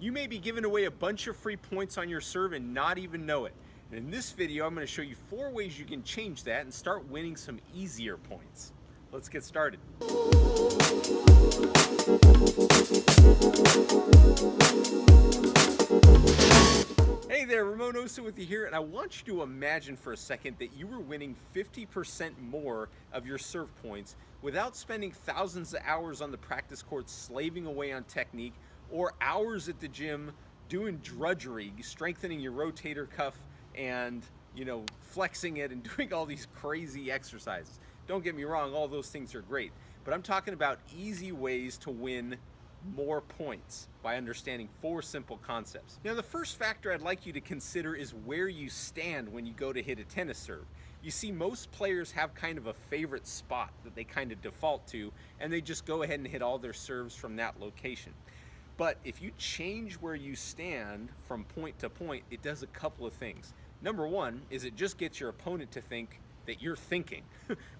You may be giving away a bunch of free points on your serve and not even know it. And in this video, I'm going to show you 4 ways you can change that and start winning some easier points. Let's get started. Hey there, Ramon Osa with you here, and I want you to imagine for a second that you were winning 50% more of your serve points without spending thousands of hours on the practice court slaving away on technique, or hours at the gym doing drudgery, strengthening your rotator cuff and, flexing it and doing all these crazy exercises. Don't get me wrong, all those things are great, but I'm talking about easy ways to win more points by understanding 4 simple concepts. Now, the first factor I'd like you to consider is where you stand when you go to hit a tennis serve. You see, most players have kind of a favorite spot that they kind of default to, and they just go ahead and hit all their serves from that location. But if you change where you stand from point to point, it does a couple of things. Number one is it just gets your opponent to think that you're thinking,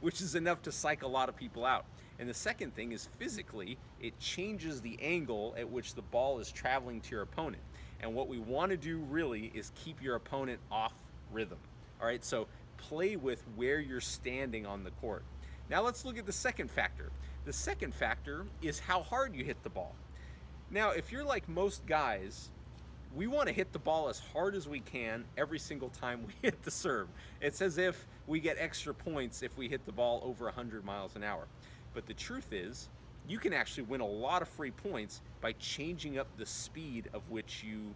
which is enough to psych a lot of people out. And the second thing is physically, it changes the angle at which the ball is traveling to your opponent. And what we want to do really is keep your opponent off rhythm. All right, so play with where you're standing on the court. Now let's look at the second factor. The second factor is how hard you hit the ball. Now, if you're like most guys, we want to hit the ball as hard as we can every single time we hit the serve. It's as if we get extra points if we hit the ball over 100 miles an hour. But the truth is, you can actually win a lot of free points by changing up the speed of which you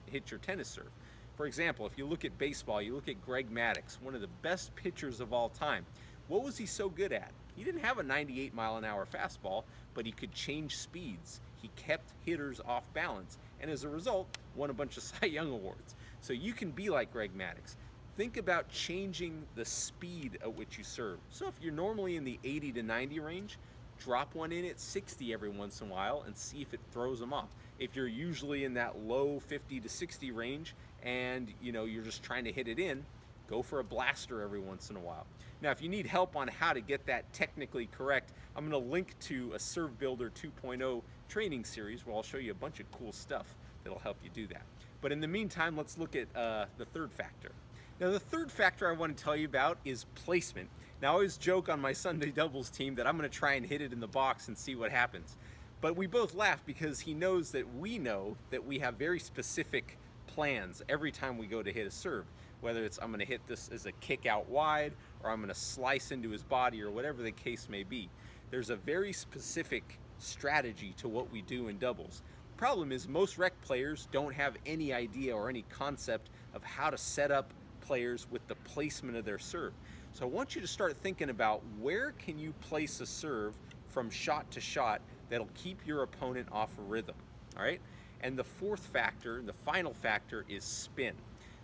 hit your tennis serve. For example, if you look at baseball, you look at Greg Maddux, one of the best pitchers of all time. What was he so good at? He didn't have a 98-mile-an-hour fastball, but he could change speeds. He kept hitters off balance, and as a result, won a bunch of Cy Young awards. So you can be like Greg Maddux. Think about changing the speed at which you serve. So if you're normally in the 80 to 90 range, drop one in at 60 every once in a while and see if it throws them off. If you're usually in that low 50 to 60 range and you're just trying to hit it in, go for a blaster every once in a while. Now, if you need help on how to get that technically correct, I'm going to link to a Serve Builder 2.0 training series where I'll show you a bunch of cool stuff that'll help you do that. But in the meantime, let's look at the third factor. Now, the third factor I want to tell you about is placement. Now, I always joke on my Sunday doubles team that I'm going to try and hit it in the box and see what happens. But we both laugh because he knows that we know that we have very specific plans every time we go to hit a serve. Whether it's I'm going to hit this as a kick out wide, or I'm going to slice into his body, or whatever the case may be. There's a very specific strategy to what we do in doubles. Problem is, most rec players don't have any idea or any concept of how to set up players with the placement of their serve. So I want you to start thinking about where can you place a serve from shot to shot that'll keep your opponent off a rhythm, all right? And the fourth factor, the final factor, is spin.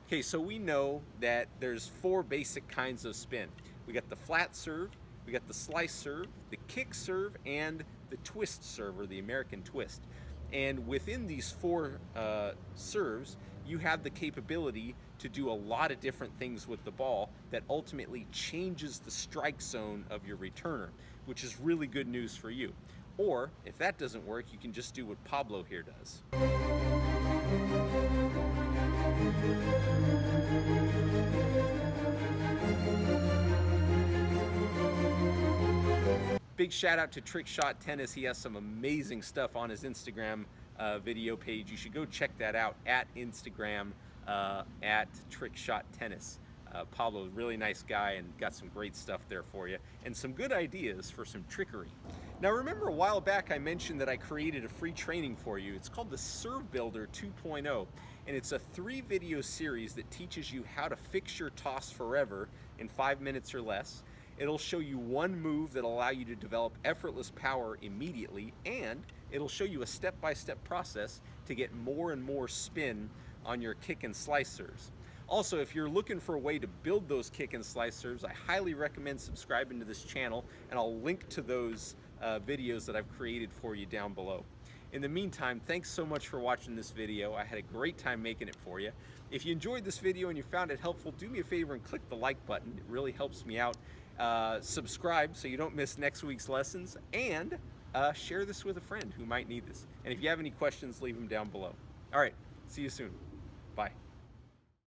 Okay, so we know that there's 4 basic kinds of spin. We got the flat serve, we got the slice serve, the kick serve, and the twist serve, or the American twist. And within these 4 serves, you have the capability to do a lot of different things with the ball that ultimately changes the strike zone of your returner, which is really good news for you. Or, if that doesn't work, you can just do what Pablo here does. Big shout out to Trick Shot Tennis. He has some amazing stuff on his Instagram video page. You should go check that out at Instagram at Trick Shot Tennis. Pablo's a really nice guy and got some great stuff there for you and some good ideas for some trickery. Now, remember a while back I mentioned that I created a free training for you. It's called the Serve Builder 2.0, and it's a 3-video series that teaches you how to fix your toss forever in 5 minutes or less. It'll show you one move that'll allow you to develop effortless power immediately, and it'll show you a step-by-step process to get more and more spin on your kick and slice serves. Also, if you're looking for a way to build those kick and slice serves, I highly recommend subscribing to this channel, and I'll link to those videos that I've created for you down below. In the meantime, thanks so much for watching this video. I had a great time making it for you. If you enjoyed this video and you found it helpful, do me a favor and click the like button. It really helps me out. Subscribe so you don't miss next week's lessons, and share this with a friend who might need this. And if you have any questions, leave them down below. All right, see you soon. Bye.